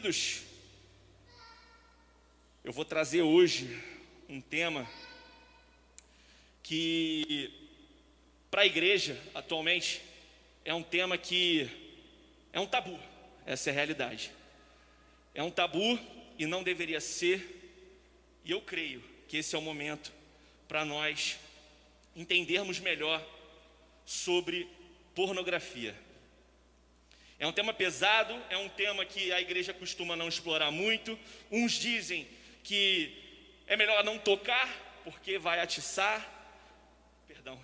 Queridos, eu vou trazer hoje um tema que, para a igreja, atualmente, é um tema que é um tabu. Essa é a realidade. É um tabu e não deveria ser, e eu creio que esse é o momento para nós entendermos melhor sobre pornografia. É um tema pesado, é um tema que a igreja costuma não explorar muito. Uns dizem que é melhor não tocar, porque vai atiçar. Perdão.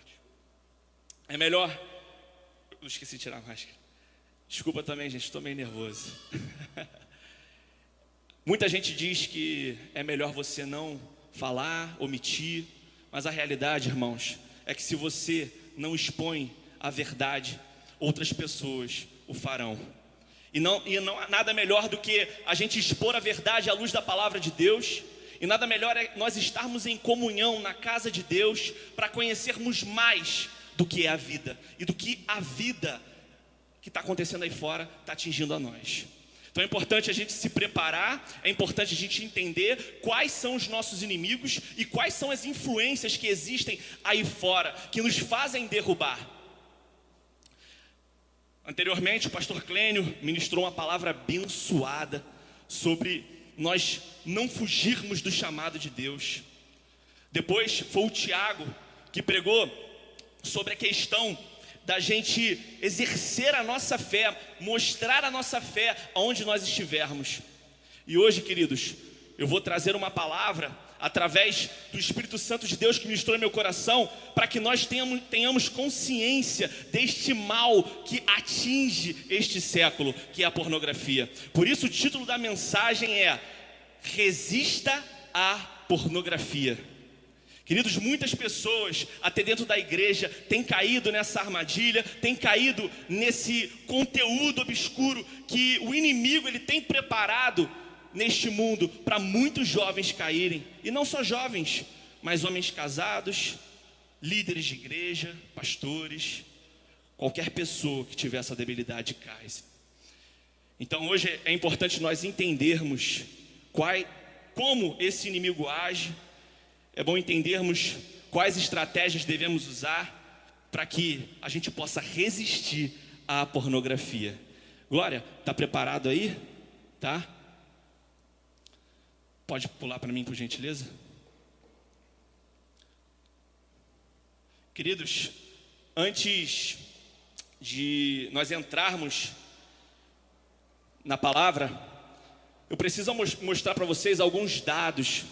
É melhor... Eu esqueci de tirar a máscara. Desculpa também, gente, estou meio nervoso. Muita gente diz que é melhor você não falar, omitir. Mas a realidade, irmãos, é que se você não expõe a verdade, outras pessoas o farão. E não há nada melhor do que a gente expor a verdade à luz da palavra de Deus. E nada melhor é nós estarmos em comunhão na casa de Deus para conhecermos mais do que é a vida. E do que a vida que está acontecendo aí fora está atingindo a nós. Então é importante a gente se preparar, é importante a gente entender quais são os nossos inimigos e quais são as influências que existem aí fora, que nos fazem derrubar. Anteriormente, o pastor Clênio ministrou uma palavra abençoada sobre nós não fugirmos do chamado de Deus. Depois foi o Tiago que pregou sobre a questão da gente exercer a nossa fé, mostrar a nossa fé aonde nós estivermos. E hoje, queridos, eu vou trazer uma palavra através do Espírito Santo de Deus que ministrou em meu coração, para que nós tenhamos consciência deste mal que atinge este século, que é a pornografia. Por isso o título da mensagem é: Resista à pornografia. Queridos, muitas pessoas, até dentro da igreja, têm caído nessa armadilha, têm caído nesse conteúdo obscuro que o inimigo ele tem preparado neste mundo para muitos jovens caírem. E não só jovens, mas homens casados, líderes de igreja, pastores, qualquer pessoa que tiver essa debilidade cai. Então hoje é importante nós entendermos como esse inimigo age. É bom entendermos quais estratégias devemos usar para que a gente possa resistir à pornografia. Glória, está preparado aí? Tá? Pode pular para mim, por gentileza? Queridos, antes de nós entrarmos na palavra, eu preciso mostrar para vocês alguns dados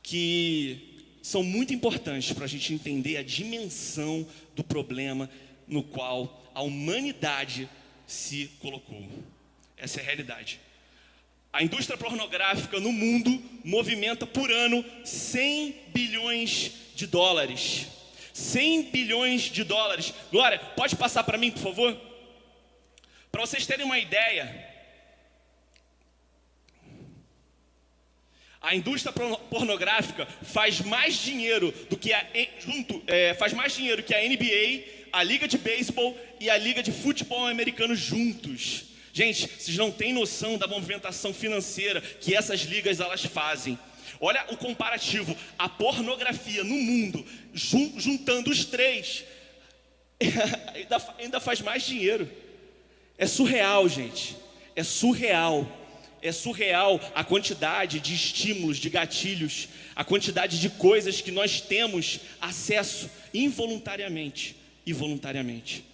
que são muito importantes para a gente entender a dimensão do problema no qual a humanidade se colocou. Essa é a realidade. A indústria pornográfica no mundo movimenta por ano 100 bilhões de dólares. 100 bilhões de dólares. Glória, pode passar para mim, por favor? Para vocês terem uma ideia, a indústria pornográfica faz mais dinheiro do que faz mais dinheiro que a NBA, a Liga de Beisebol e a Liga de Futebol americano juntos. Gente, vocês não têm noção da movimentação financeira que essas ligas elas fazem. Olha o comparativo, a pornografia no mundo, juntando os três, ainda faz mais dinheiro. É surreal, gente, é surreal. É surreal a quantidade de estímulos, de gatilhos, a quantidade de coisas que nós temos acesso involuntariamente e voluntariamente.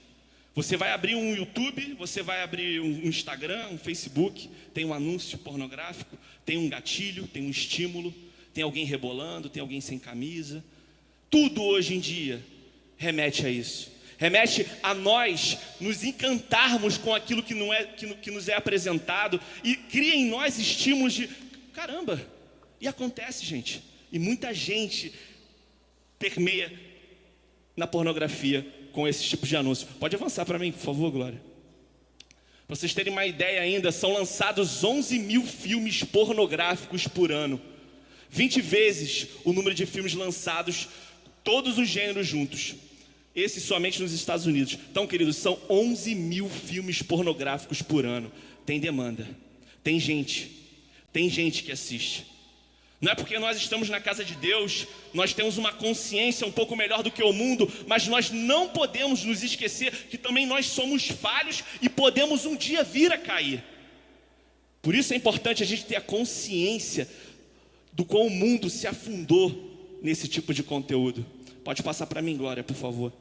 Você vai abrir um YouTube, você vai abrir um Instagram, um Facebook, tem um anúncio pornográfico, tem um gatilho, tem um estímulo, tem alguém rebolando, tem alguém sem camisa. Tudo hoje em dia remete a isso. Remete a nós nos encantarmos com aquilo que nos é apresentado e cria em nós estímulos de caramba. E acontece, gente. E muita gente permeia na pornografia com esse tipo de anúncio. Pode avançar para mim, por favor, Glória. Para vocês terem uma ideia ainda, são lançados 11 mil filmes pornográficos por ano. 20 vezes o número de filmes lançados, todos os gêneros juntos. Esse somente nos Estados Unidos. Então, queridos, são 11 mil filmes pornográficos por ano. Tem demanda. Tem gente que assiste. Não é porque nós estamos na casa de Deus, nós temos uma consciência um pouco melhor do que o mundo, mas nós não podemos nos esquecer que também nós somos falhos e podemos um dia vir a cair. Por isso é importante a gente ter a consciência do quão o mundo se afundou nesse tipo de conteúdo. Pode passar para mim, Glória, por favor.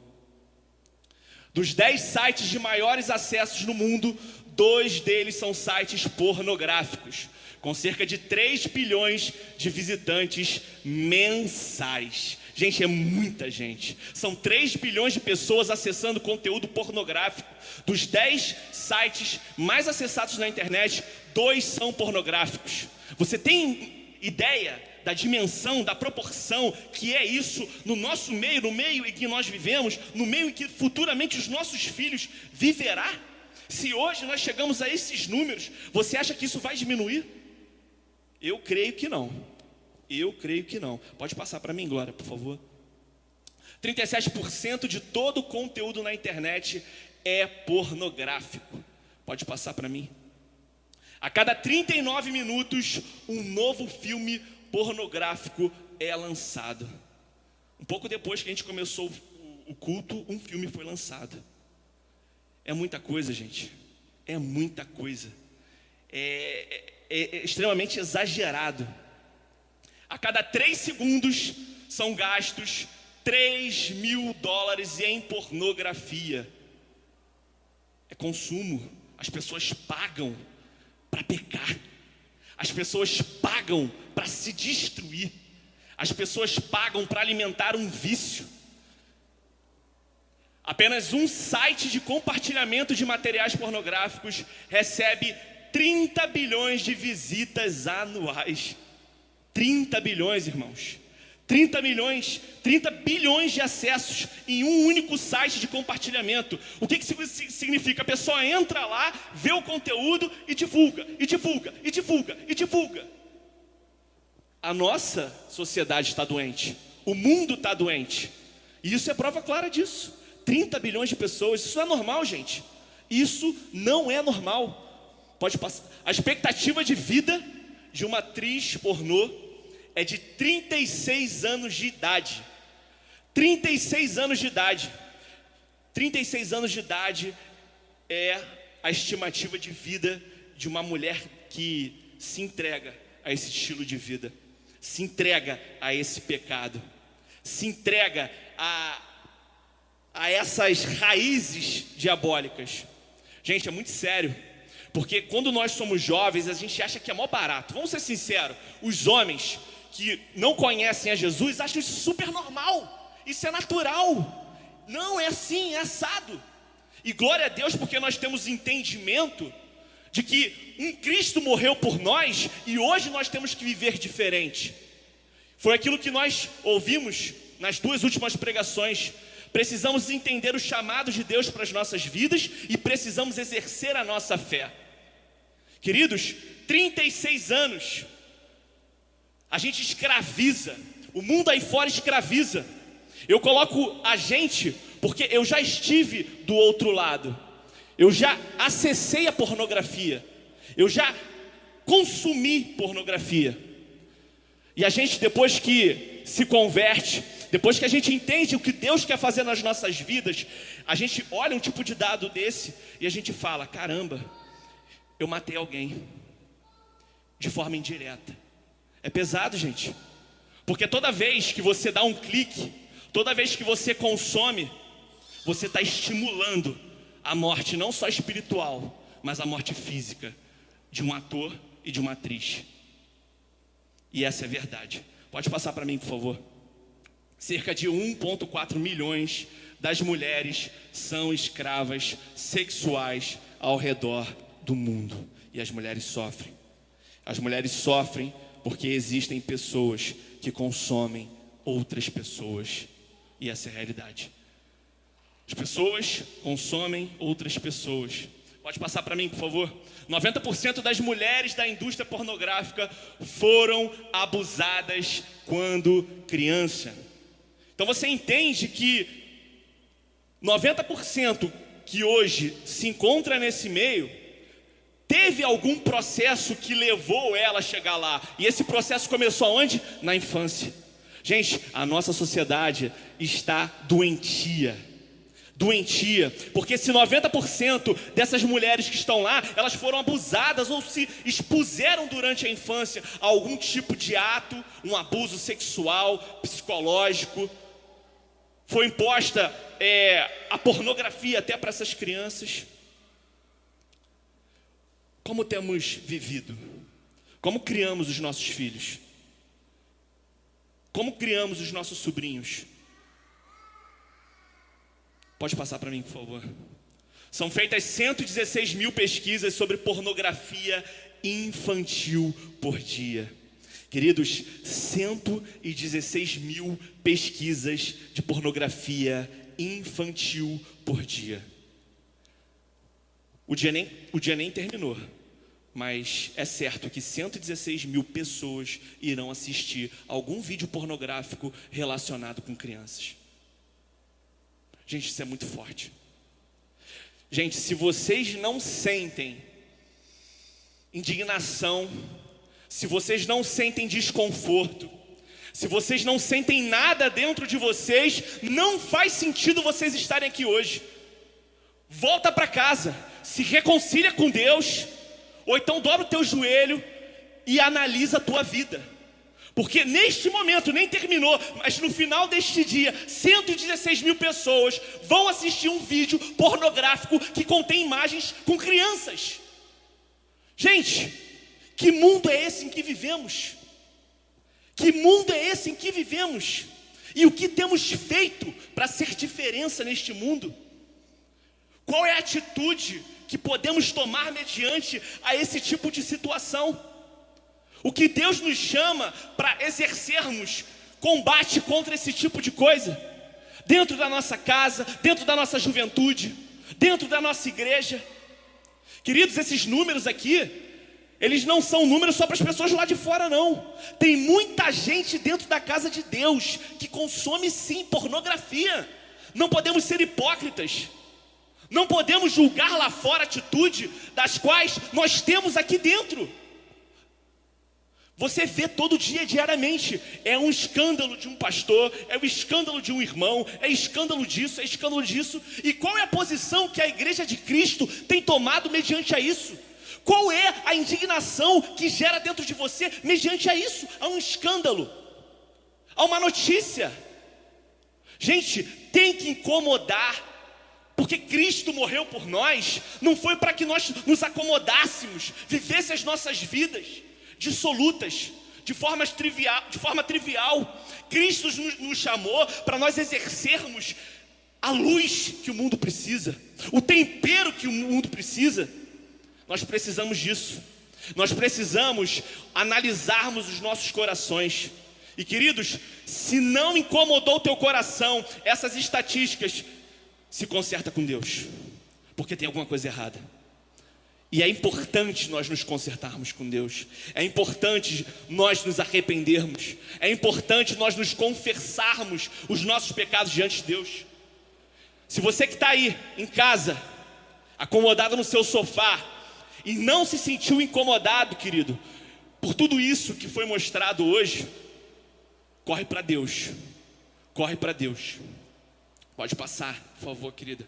Dos 10 sites de maiores acessos no mundo, 2 deles são sites pornográficos, com cerca de 3 bilhões de visitantes mensais. Gente, é muita gente. São 3 bilhões de pessoas acessando conteúdo pornográfico. Dos 10 sites mais acessados na internet, 2 são pornográficos. Você tem ideia da dimensão, da proporção que é isso no nosso meio, no meio em que nós vivemos, no meio em que futuramente os nossos filhos viverá? Se hoje nós chegamos a esses números, você acha que isso vai diminuir? Eu creio que não. Pode passar para mim, Glória, por favor. 37% de todo o conteúdo na internet é pornográfico. Pode passar para mim. A cada 39 minutos, um novo filme pornográfico é lançado. Um pouco depois que a gente começou o culto, um filme foi lançado. É muita coisa, gente. É muita coisa. É extremamente exagerado. A cada 3 segundos são gastos $3.000 em pornografia. É consumo. As pessoas pagam para pecar. As pessoas pagam para se destruir. As pessoas pagam para alimentar um vício. Apenas um site de compartilhamento de materiais pornográficos recebe 30 bilhões de visitas anuais. 30 bilhões, irmãos. 30 bilhões de acessos em um único site de compartilhamento. O que significa? A pessoa entra lá, vê o conteúdo e divulga. A nossa sociedade está doente. O mundo está doente. E isso é prova clara disso. 30 bilhões de pessoas, isso não é normal, gente. Isso não é normal. Pode passar. A expectativa de vida de uma atriz pornô é de 36 anos de idade. 36 anos de idade. 36 anos de idade é a estimativa de vida de uma mulher que se entrega a esse estilo de vida, se entrega a esse pecado, se entrega a essas raízes diabólicas. Gente, é muito sério, porque quando nós somos jovens, a gente acha que é mó barato. Vamos ser sinceros, os homens que não conhecem a Jesus acham isso super normal, isso é natural. Não, é assim, é assado. E glória a Deus, porque nós temos entendimento de que um Cristo morreu por nós e hoje nós temos que viver diferente. Foi aquilo que nós ouvimos nas 2 últimas pregações. Precisamos entender o chamado de Deus para as nossas vidas e precisamos exercer a nossa fé. Queridos, 36 anos, a gente escraviza, o mundo aí fora escraviza. Eu coloco a gente, porque eu já estive do outro lado. Eu já acessei a pornografia. Eu já consumi pornografia. E a gente, depois que se converte, depois que a gente entende o que Deus quer fazer nas nossas vidas, a gente olha um tipo de dado desse e a gente fala: caramba, eu matei alguém de forma indireta. É pesado, gente. Porque toda vez que você dá um clique, toda vez que você consome, você está estimulando a morte não só espiritual, mas a morte física de um ator e de uma atriz. E essa é a verdade. Pode passar para mim, por favor. Cerca de 1,4 milhões das mulheres são escravas sexuais ao redor do mundo. E as mulheres sofrem. As mulheres sofrem porque existem pessoas que consomem outras pessoas. E essa é a realidade. As pessoas consomem outras pessoas. Pode passar para mim, por favor. 90% das mulheres da indústria pornográfica foram abusadas quando criança. Então você entende que 90% que hoje se encontra nesse meio teve algum processo que levou ela a chegar lá. E esse processo começou aonde? Na infância. Gente, a nossa sociedade está doentia, porque se 90% dessas mulheres que estão lá, elas foram abusadas ou se expuseram durante a infância a algum tipo de ato, um abuso sexual, psicológico, foi imposta a pornografia até para essas crianças. Como temos vivido? Como criamos os nossos filhos? Como criamos os nossos sobrinhos? Pode passar para mim, por favor. São feitas 116 mil pesquisas sobre pornografia infantil por dia. Queridos, 116 mil pesquisas de pornografia infantil por dia. O dia nem terminou, mas é certo que 116 mil pessoas irão assistir algum vídeo pornográfico relacionado com crianças. Gente, isso é muito forte. Gente, se vocês não sentem indignação, se vocês não sentem desconforto, se vocês não sentem nada dentro de vocês, não faz sentido vocês estarem aqui hoje. Volta para casa, se reconcilia com Deus, ou então dobra o teu joelho e analisa a tua vida. Porque neste momento, nem terminou, mas no final deste dia, 116 mil pessoas vão assistir um vídeo pornográfico que contém imagens com crianças. Gente, que mundo é esse em que vivemos? Que mundo é esse em que vivemos? E o que temos feito para ser diferença neste mundo? Qual é a atitude que podemos tomar mediante a esse tipo de situação? O que Deus nos chama para exercermos combate contra esse tipo de coisa, dentro da nossa casa, dentro da nossa juventude, dentro da nossa igreja. Queridos, esses números aqui, eles não são números só para as pessoas lá de fora, não. Tem muita gente dentro da casa de Deus que consome sim pornografia. Não podemos ser hipócritas. Não podemos julgar lá fora a atitude das quais nós temos aqui dentro. Você vê todo dia, diariamente, é um escândalo de um pastor, é um escândalo de um irmão, é escândalo disso, é escândalo disso. E qual é a posição que a igreja de Cristo tem tomado mediante a isso? Qual é a indignação que gera dentro de você mediante a isso? A um escândalo, a uma notícia. Gente, tem que incomodar, porque Cristo morreu por nós, não foi para que nós nos acomodássemos, vivesse as nossas vidas dissolutas, de forma trivial. Cristo nos chamou para nós exercermos a luz que o mundo precisa, o tempero que o mundo precisa. Nós precisamos disso. Nós precisamos analisarmos os nossos corações. E queridos, se não incomodou o teu coração essas estatísticas, se conserta com Deus, porque tem alguma coisa errada. E é importante nós nos consertarmos com Deus. É importante nós nos arrependermos. É importante nós nos confessarmos os nossos pecados diante de Deus. Se você que está aí em casa, acomodado no seu sofá, e não se sentiu incomodado, querido, por tudo isso que foi mostrado hoje, corre para Deus. Corre para Deus. Pode passar, por favor, querida.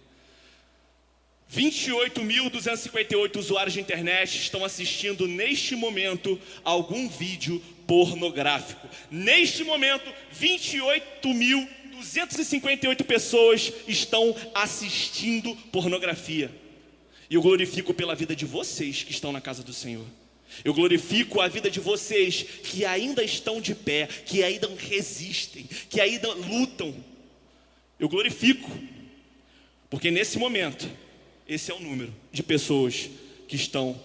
28.258 usuários de internet estão assistindo neste momento algum vídeo pornográfico. Neste momento, 28.258 pessoas estão assistindo pornografia. E eu glorifico pela vida de vocês que estão na casa do Senhor. Eu glorifico a vida de vocês que ainda estão de pé, que ainda resistem, que ainda lutam. Eu glorifico, porque nesse momento, esse é o número de pessoas que estão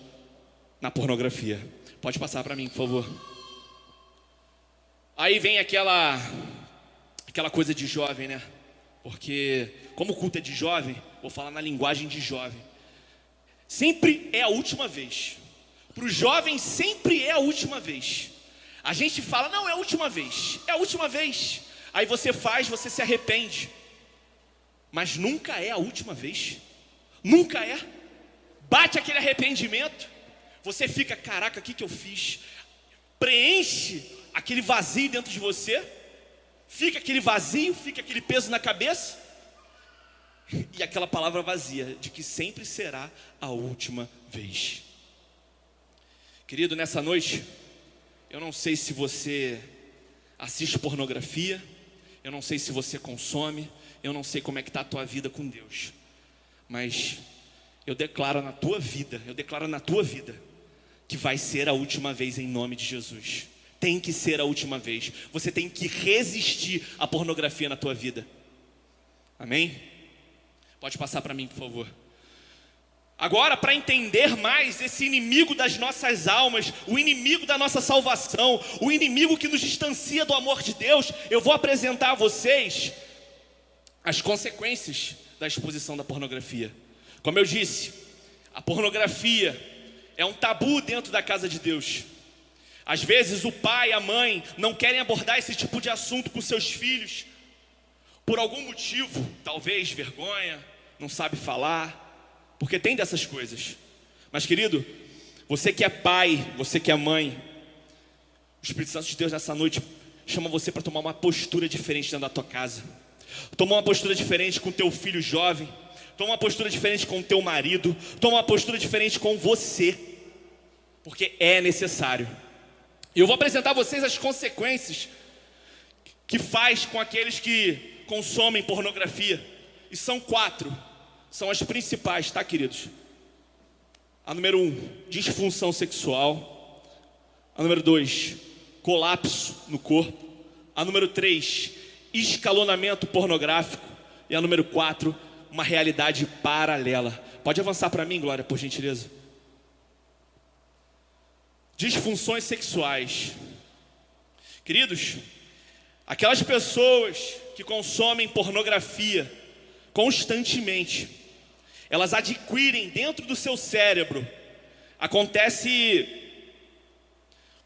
na pornografia. Pode passar para mim, por favor. Aí vem aquela coisa de jovem, né? Porque como o culto é de jovem, vou falar na linguagem de jovem. Sempre é a última vez. Para o jovem sempre é a última vez. A gente fala, não, é a última vez. É a última vez. Aí você faz, você se arrepende. Mas nunca é a última vez. Nunca é. Bate aquele arrependimento. Você fica, caraca, o que eu fiz? Preenche aquele vazio dentro de você. Fica aquele vazio, fica aquele peso na cabeça. E aquela palavra vazia, de que sempre será a última vez. Querido, nessa noite, eu não sei se você assiste pornografia, eu não sei se você consome, eu não sei como é que está a tua vida com Deus. Mas eu declaro na tua vida, que vai ser a última vez em nome de Jesus. Tem que ser a última vez. Você tem que resistir à pornografia na tua vida. Amém? Pode passar para mim, por favor. Agora, para entender mais esse inimigo das nossas almas, o inimigo da nossa salvação, o inimigo que nos distancia do amor de Deus, eu vou apresentar a vocês as consequências da exposição da pornografia. Como eu disse, a pornografia é um tabu dentro da casa de Deus. Às vezes o pai e a mãe não querem abordar esse tipo de assunto com seus filhos, por algum motivo, talvez vergonha, não sabe falar, porque tem dessas coisas. Mas querido, você que é pai, você que é mãe, o Espírito Santo de Deus nessa noite chama você para tomar uma postura diferente dentro da tua casa. Toma uma postura diferente com teu filho jovem. Toma uma postura diferente com teu marido. Toma uma postura diferente com você, porque é necessário. E eu vou apresentar a vocês as consequências que faz com aqueles que consomem pornografia. E são 4. São as principais, tá, queridos? A número 1, disfunção sexual. A número 2, colapso no corpo. A número 3, escalonamento pornográfico. E a número 4, uma realidade paralela. Pode avançar para mim, Glória, por gentileza. Disfunções sexuais. Queridos, aquelas pessoas que consomem pornografia constantemente, elas adquirem dentro do seu cérebro,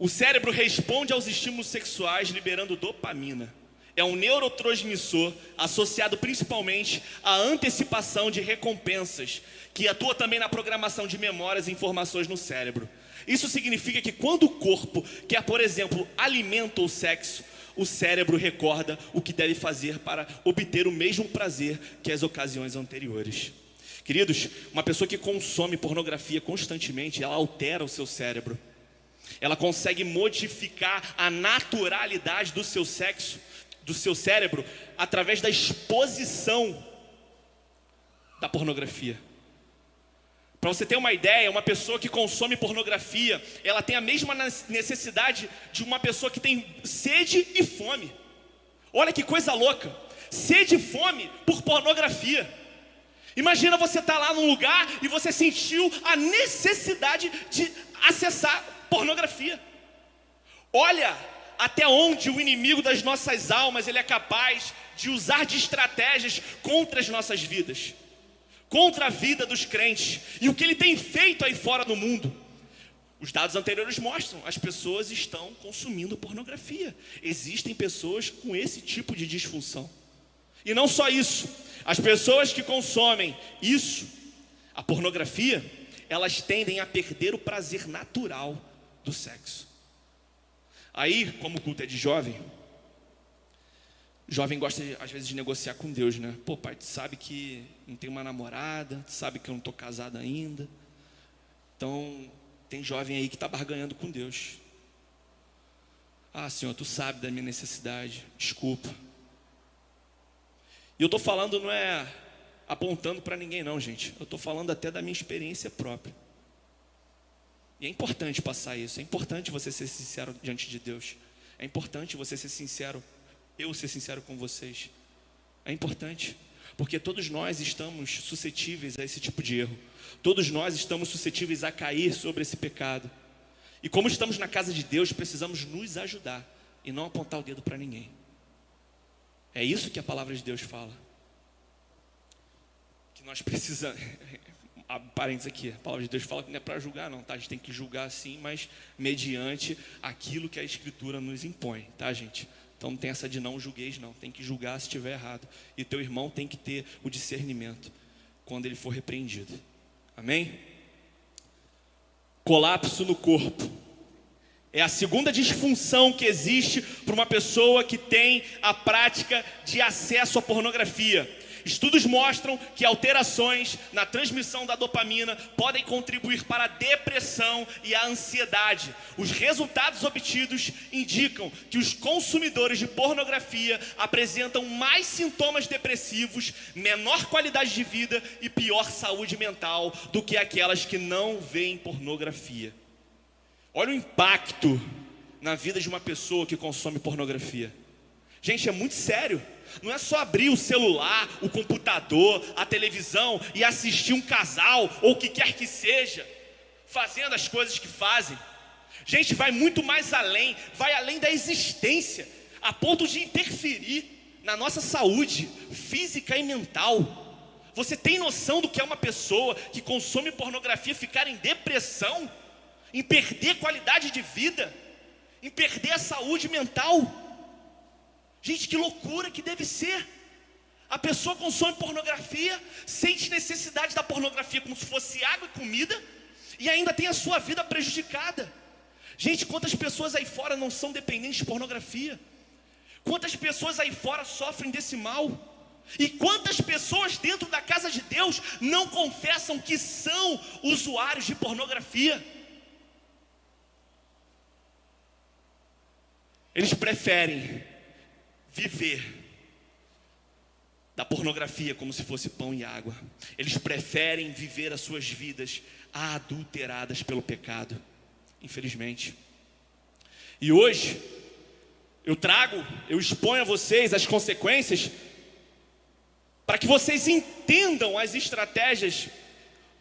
o cérebro responde aos estímulos sexuais liberando dopamina. É um neurotransmissor associado principalmente à antecipação de recompensas, que atua também na programação de memórias e informações no cérebro. Isso significa que quando o corpo quer, por exemplo, alimento ou sexo, o cérebro recorda o que deve fazer para obter o mesmo prazer que as ocasiões anteriores. Queridos, uma pessoa que consome pornografia constantemente, ela altera o seu cérebro. Ela consegue modificar a naturalidade do seu sexo, do seu cérebro, através da exposição da pornografia. Para você ter uma ideia, uma pessoa que consome pornografia, ela tem a mesma necessidade de uma pessoa que tem sede e fome. Olha que coisa louca, sede e fome por pornografia. Imagina você estar lá num lugar e você sentiu a necessidade de acessar pornografia. Olha até onde o inimigo das nossas almas ele é capaz de usar de estratégias contra as nossas vidas, contra a vida dos crentes, e o que ele tem feito aí fora no mundo. Os dados anteriores mostram, as pessoas estão consumindo pornografia. Existem pessoas com esse tipo de disfunção. E não só isso, as pessoas que consomem isso, a pornografia, elas tendem a perder o prazer natural do sexo. Aí, como o culto é de jovem, o jovem gosta, às vezes, de negociar com Deus, né? Pô, pai, tu sabe que não tenho uma namorada, tu sabe que eu não estou casado ainda. Então, tem jovem aí que está barganhando com Deus. Ah, Senhor, tu sabe da minha necessidade, desculpa. E eu estou falando, não é apontando para ninguém não, gente. Eu estou falando até da minha experiência própria. E é importante passar isso, é importante você ser sincero diante de Deus. É importante você ser sincero, eu ser sincero com vocês. É importante, porque todos nós estamos suscetíveis a esse tipo de erro. Todos nós estamos suscetíveis a cair sobre esse pecado. E como estamos na casa de Deus, precisamos nos ajudar e não apontar o dedo para ninguém. É isso que a palavra de Deus fala. Que nós precisamos... Parênteses aqui, a palavra de Deus fala que não é para julgar não, tá? A gente tem que julgar sim, mas mediante aquilo que a Escritura nos impõe, tá, gente? Então não tem essa de não julgueis não, tem que julgar se estiver errado. E teu irmão tem que ter o discernimento quando ele for repreendido. Amém? Colapso no corpo. É a segunda disfunção que existe para uma pessoa que tem a prática de acesso à pornografia. Estudos mostram que alterações na transmissão da dopamina podem contribuir para a depressão e a ansiedade. Os resultados obtidos indicam que os consumidores de pornografia apresentam mais sintomas depressivos, menor qualidade de vida e pior saúde mental do que aquelas que não veem pornografia. Olha o impacto na vida de uma pessoa que consome pornografia. Gente, é muito sério. Não é só abrir o celular, o computador, a televisão e assistir um casal ou o que quer que seja, fazendo as coisas que fazem. Gente, vai muito mais além, vai além da existência, a ponto de interferir na nossa saúde física e mental. Você tem noção do que é uma pessoa que consome pornografia ficar em depressão, em perder qualidade de vida, em perder a saúde mental? Gente, que loucura que deve ser. A pessoa consome pornografia, sente necessidade da pornografia como se fosse água e comida, e ainda tem a sua vida prejudicada. Gente, quantas pessoas aí fora não são dependentes de pornografia? Quantas pessoas aí fora sofrem desse mal? E quantas pessoas dentro da casa de Deus não confessam que são usuários de pornografia? Eles preferem viver da pornografia como se fosse pão e água. Eles preferem viver as suas vidas adulteradas pelo pecado, infelizmente. E hoje eu exponho a vocês as consequências para que vocês entendam as estratégias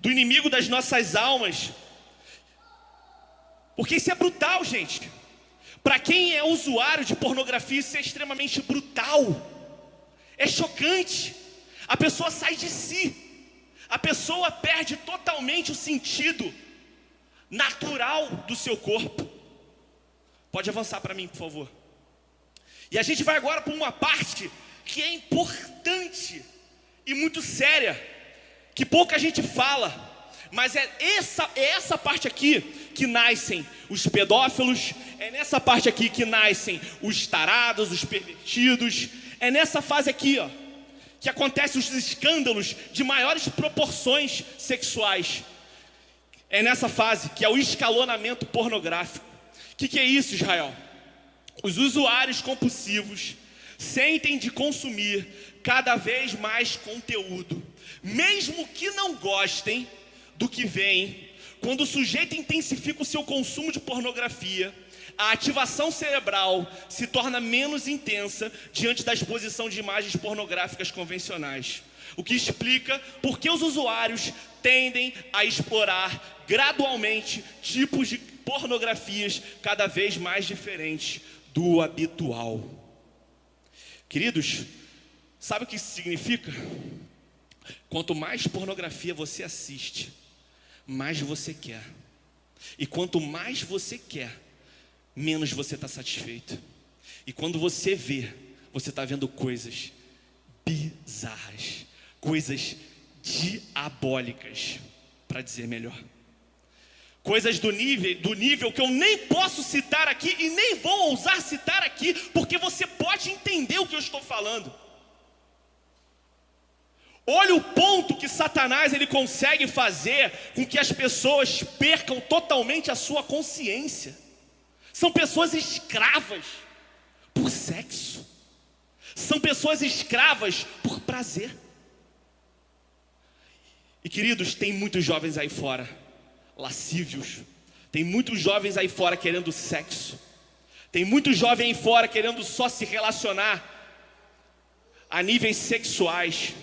do inimigo das nossas almas. Porque isso é brutal, gente. Para quem é usuário de pornografia, isso é extremamente brutal. É chocante. A pessoa sai de si. A pessoa perde totalmente o sentido natural do seu corpo. Pode avançar para mim, por favor. E a gente vai agora para uma parte que é importante e muito séria, que pouca gente fala. Mas é essa parte aqui que nascem os pedófilos, é nessa parte aqui que nascem os tarados, os pervertidos, é nessa fase aqui, ó, que acontecem os escândalos de maiores proporções sexuais. É nessa fase que é o escalonamento pornográfico. O que é isso, Israel? Os usuários compulsivos sentem de consumir cada vez mais conteúdo, mesmo que não gostem do que vem. Quando o sujeito intensifica o seu consumo de pornografia, a ativação cerebral se torna menos intensa diante da exposição de imagens pornográficas convencionais, o que explica por que os usuários tendem a explorar gradualmente tipos de pornografias cada vez mais diferentes do habitual. Queridos, sabe o que isso significa? Quanto mais pornografia você assiste, mais você quer. E quanto mais você quer, menos você está satisfeito. E quando você vê, você está vendo coisas bizarras, coisas diabólicas, para dizer melhor. Coisas do nível que eu nem posso citar aqui e nem vou ousar citar aqui, porque você pode entender o que eu estou falando. Olha o ponto que Satanás ele consegue fazer com que as pessoas percam totalmente a sua consciência. São pessoas escravas por sexo. São pessoas escravas por prazer. E queridos, tem muitos jovens aí fora, lascívios. Tem muitos jovens aí fora querendo sexo. Tem muitos jovens aí fora querendo só se relacionar a níveis sexuais.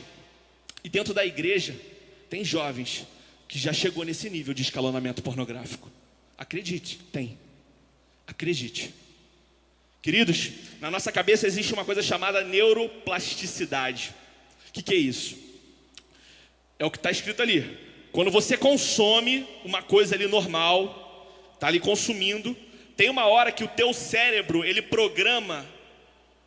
E dentro da igreja, tem jovens que já chegou nesse nível de escalonamento pornográfico. Acredite, tem. Acredite. Queridos, na nossa cabeça existe uma coisa chamada neuroplasticidade. O que é isso? É o que está escrito ali. Quando você consome uma coisa ali normal, está ali consumindo, tem uma hora que o teu cérebro, ele programa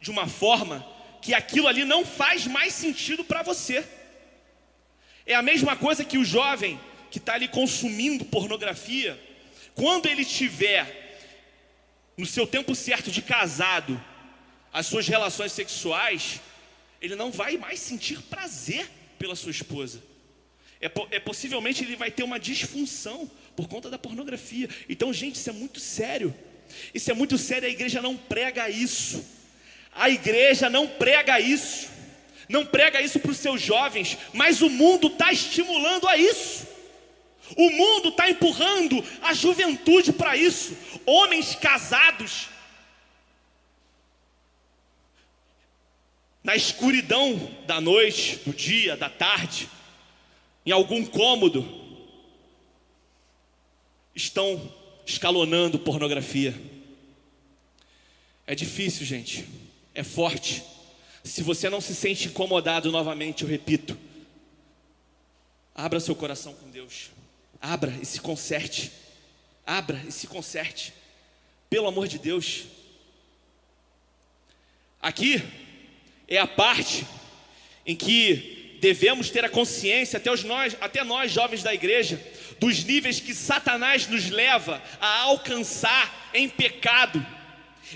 de uma forma que aquilo ali não faz mais sentido para você. É a mesma coisa que o jovem que está ali consumindo pornografia, Quando ele tiver no seu tempo certo de casado, as suas relações sexuais, ele não vai mais sentir prazer pela sua esposa. Possivelmente ele vai ter uma disfunção por conta da pornografia. Então, gente, isso é muito sério. Isso é muito sério, a igreja não prega isso. A igreja não prega isso. Não prega isso para os seus jovens, mas o mundo está estimulando a isso. O mundo está empurrando a juventude para isso. Homens casados, na escuridão da noite, do dia, da tarde, em algum cômodo, estão escalonando pornografia. É difícil, gente. É forte. Se você não se sente incomodado novamente, eu repito, abra seu coração com Deus. Abra e se conserte. Abra e se conserte. Pelo amor de Deus. Aqui é a parte em que devemos ter a consciência, até nós jovens da igreja, dos níveis que Satanás nos leva a alcançar em pecado.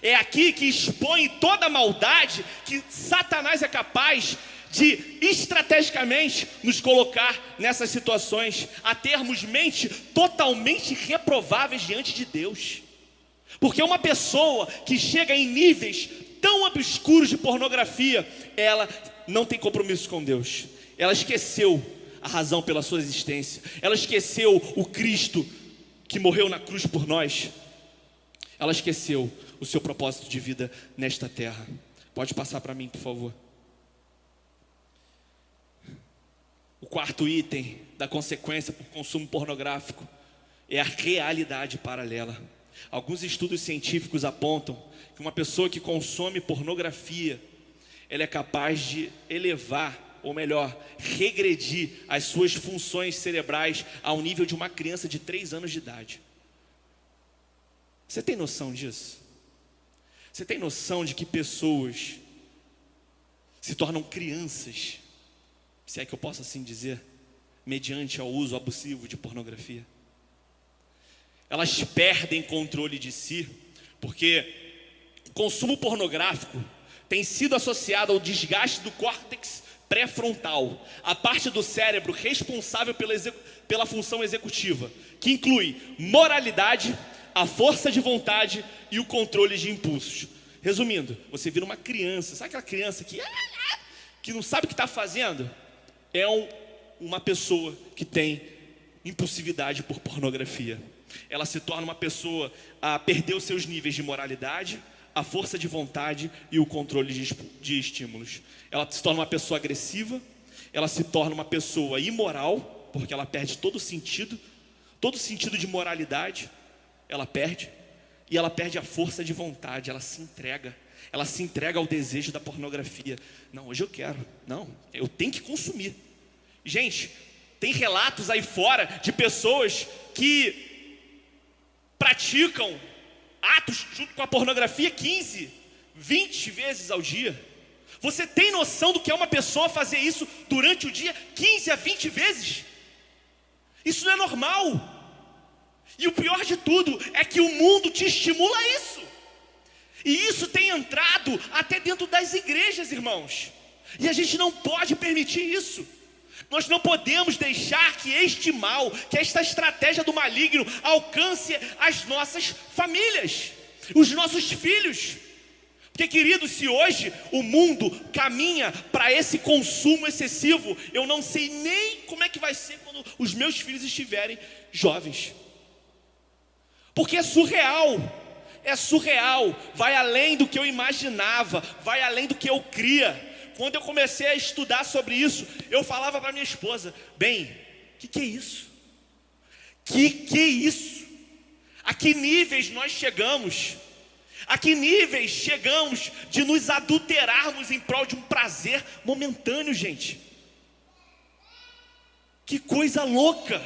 É aqui que expõe toda a maldade que Satanás é capaz de estrategicamente nos colocar nessas situações, a termos mente totalmente reprováveis diante de Deus. Porque uma pessoa que chega em níveis tão obscuros de pornografia, ela não tem compromisso com Deus. Ela esqueceu a razão pela sua existência. Ela esqueceu o Cristo que morreu na cruz por nós. Ela esqueceu o seu propósito de vida nesta terra. Pode passar para mim, por favor. O quarto item da consequência por consumo pornográfico é a realidade paralela. Alguns estudos científicos apontam que uma pessoa que consome pornografia, ela é capaz de elevar, ou melhor, regredir as suas funções cerebrais ao nível de uma criança de 3 anos de idade. Você tem noção disso? Você tem noção de que pessoas se tornam crianças, se é que eu posso assim dizer, mediante ao uso abusivo de pornografia? Elas perdem controle de si, porque o consumo pornográfico tem sido associado ao desgaste do córtex pré-frontal, a parte do cérebro responsável pela função executiva, que inclui moralidade, a força de vontade e o controle de impulsos. Resumindo, você vira uma criança, sabe aquela criança que não sabe o que está fazendo? É uma pessoa que tem impulsividade por pornografia. Ela se torna uma pessoa a perder os seus níveis de moralidade, a força de vontade e o controle de estímulos. Ela se torna uma pessoa agressiva, ela se torna uma pessoa imoral, porque ela perde todo sentido de moralidade, ela perde, e ela perde a força de vontade, ela se entrega ao desejo da pornografia. Não, hoje eu quero, não, eu tenho que consumir. Gente, tem relatos aí fora de pessoas que praticam atos junto com a pornografia 15, 20 vezes ao dia. Você tem noção do que é uma pessoa fazer isso durante o dia 15 a 20 vezes? Isso não é normal. E o pior de tudo é que o mundo te estimula a isso. E isso tem entrado até dentro das igrejas, irmãos. E a gente não pode permitir isso. Nós não podemos deixar que este mal, que esta estratégia do maligno alcance as nossas famílias, os nossos filhos. Porque, querido, se hoje o mundo caminha para esse consumo excessivo, eu não sei nem como é que vai ser quando os meus filhos estiverem jovens. Porque é surreal, vai além do que eu imaginava, vai além do que eu cria. Quando eu comecei a estudar sobre isso, eu falava para minha esposa: bem, o que é isso? Que é isso? A que níveis nós chegamos? A que níveis chegamos de nos adulterarmos em prol de um prazer momentâneo, gente? Que coisa louca!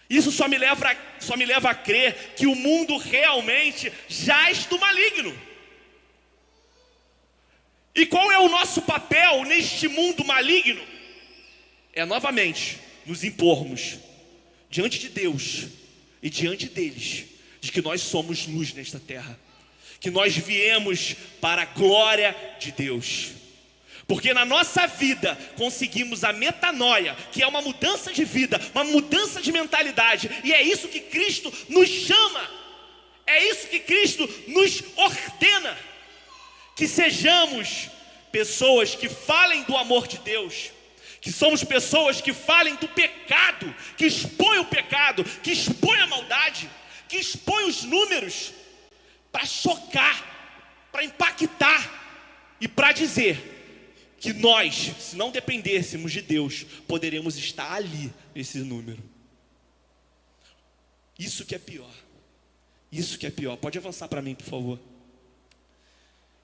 Isso só me leva a crer que o mundo realmente jaz do maligno. E qual é o nosso papel neste mundo maligno? É novamente nos impormos diante de Deus e diante deles, de que nós somos luz nesta terra, que nós viemos para a glória de Deus. Porque na nossa vida conseguimos a metanoia, que é uma mudança de vida, uma mudança de mentalidade, e é isso que Cristo nos chama, é isso que Cristo nos ordena, que sejamos pessoas que falem do amor de Deus, que somos pessoas que falem do pecado, que expõem o pecado, que expõem a maldade, que expõem os números, para chocar, para impactar e para dizer que nós, se não dependêssemos de Deus, poderíamos estar ali nesse número. Isso que é pior. Isso que é pior. Pode avançar para mim, por favor.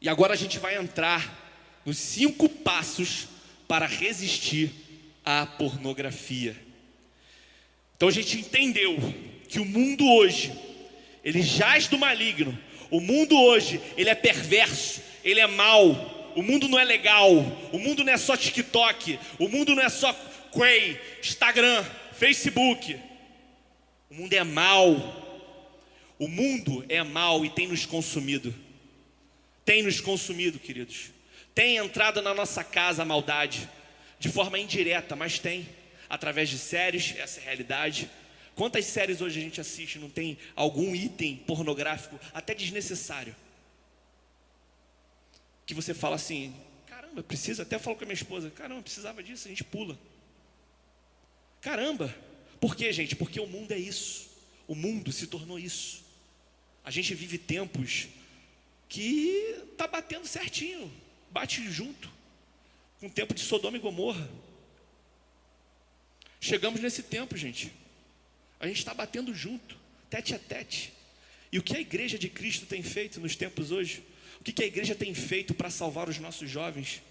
E agora a gente vai entrar nos 5 passos para resistir à pornografia. Então a gente entendeu que o mundo hoje, ele jaz do maligno. O mundo hoje, ele é perverso, ele é mau. O mundo não é legal, o mundo não é só TikTok, o mundo não é só Quay, Instagram, Facebook. O mundo é mau. O mundo é mau e tem nos consumido. Tem nos consumido, queridos. Tem entrado na nossa casa a maldade, de forma indireta, mas tem. Através de séries, essa é a realidade. Quantas séries hoje a gente assiste não tem algum item pornográfico, até desnecessário? Que você fala assim, caramba, precisa, até falo com a minha esposa, caramba, precisava disso, a gente pula. Caramba, por quê, gente? Porque o mundo é isso, o mundo se tornou isso. A gente vive tempos que está batendo certinho, bate junto, com o tempo de Sodoma e Gomorra. Chegamos nesse tempo, gente, a gente está batendo junto, tete a tete. E o que a igreja de Cristo tem feito nos tempos hoje? O que a igreja tem feito para salvar os nossos jovens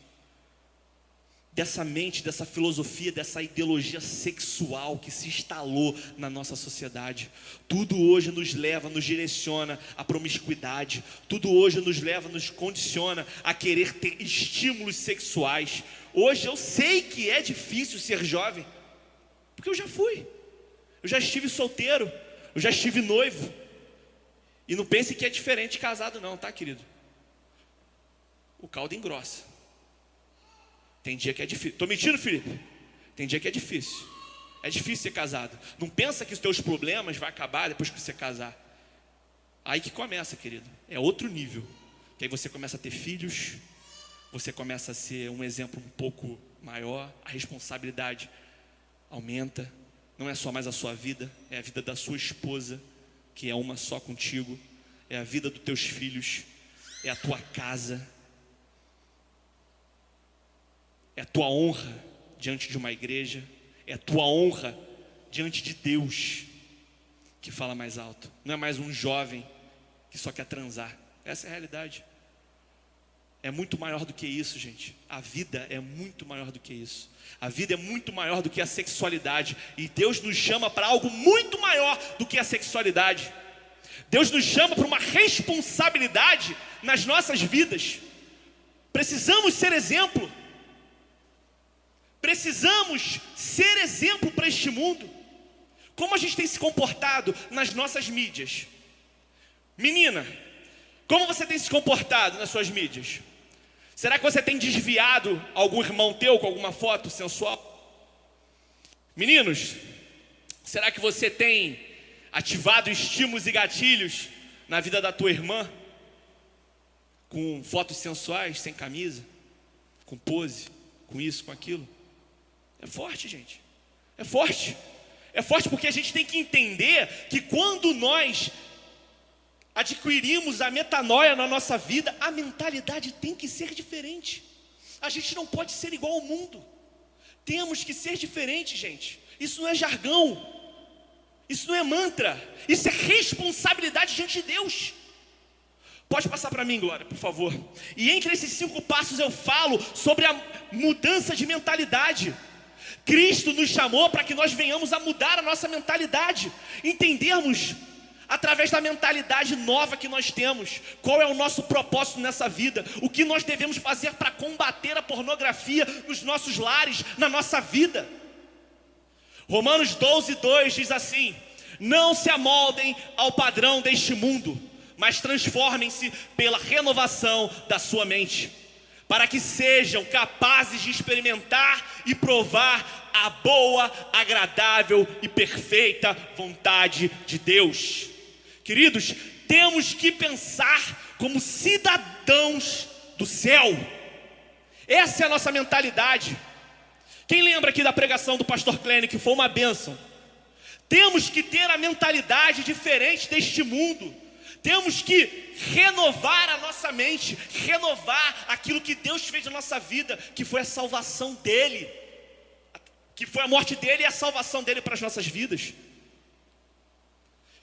dessa mente, dessa filosofia, dessa ideologia sexual que se instalou na nossa sociedade? Tudo hoje nos leva, nos direciona à promiscuidade. Tudo hoje nos leva, nos condiciona a querer ter estímulos sexuais. Hoje eu sei que é difícil ser jovem, porque eu já fui. Eu já estive solteiro, eu já estive noivo. E não pense que é diferente de casado não, tá, querido? O caldo engrossa. Tem dia que é difícil. Estou mentindo, Felipe? Tem dia que é difícil. É difícil ser casado. Não pensa que os teus problemas vão acabar depois que você casar. Aí que começa, querido. É outro nível. Que aí você começa a ter filhos. Você começa a ser um exemplo um pouco maior. A responsabilidade aumenta. Não é só mais a sua vida. É a vida da sua esposa, que é uma só contigo. É a vida dos teus filhos. É a tua casa. É a tua honra diante de uma igreja, é a tua honra diante de Deus que fala mais alto. Não é mais um jovem que só quer transar. Essa é a realidade. É muito maior do que isso, gente. A vida é muito maior do que isso. A vida é muito maior do que a sexualidade. E Deus nos chama para algo muito maior do que a sexualidade. Deus nos chama para uma responsabilidade nas nossas vidas. Precisamos ser exemplo. Precisamos ser exemplo para este mundo. Como a gente tem se comportado nas nossas mídias? Menina, como você tem se comportado nas suas mídias? Será que você tem desviado algum irmão teu com alguma foto sensual? Meninos, será que você tem ativado estímulos e gatilhos na vida da tua irmã? Com fotos sensuais, sem camisa, com pose, com isso, com aquilo? É forte, gente. É forte. É forte porque a gente tem que entender que quando nós adquirimos a metanoia na nossa vida, a mentalidade tem que ser diferente. A gente não pode ser igual ao mundo. Temos que ser diferente, gente. Isso não é jargão. Isso não é mantra. Isso é responsabilidade diante de Deus. Pode passar para mim, Glória, por favor. E entre esses 5 passos eu falo sobre a mudança de mentalidade. Cristo nos chamou para que nós venhamos a mudar a nossa mentalidade, entendermos através da mentalidade nova que nós temos, qual é o nosso propósito nessa vida, o que nós devemos fazer para combater a pornografia nos nossos lares, na nossa vida. Romanos 12:2 diz assim: Não se amoldem ao padrão deste mundo, mas transformem-se pela renovação da sua mente, para que sejam capazes de experimentar e provar a boa, agradável e perfeita vontade de Deus. Queridos, temos que pensar como cidadãos do céu. Essa é a nossa mentalidade. Quem lembra aqui da pregação do pastor Clênio, que foi uma bênção? Temos que ter a mentalidade diferente deste mundo. Temos que renovar a nossa mente, renovar aquilo que Deus fez na nossa vida, que foi a salvação dele, que foi a morte dele e a salvação dele para as nossas vidas.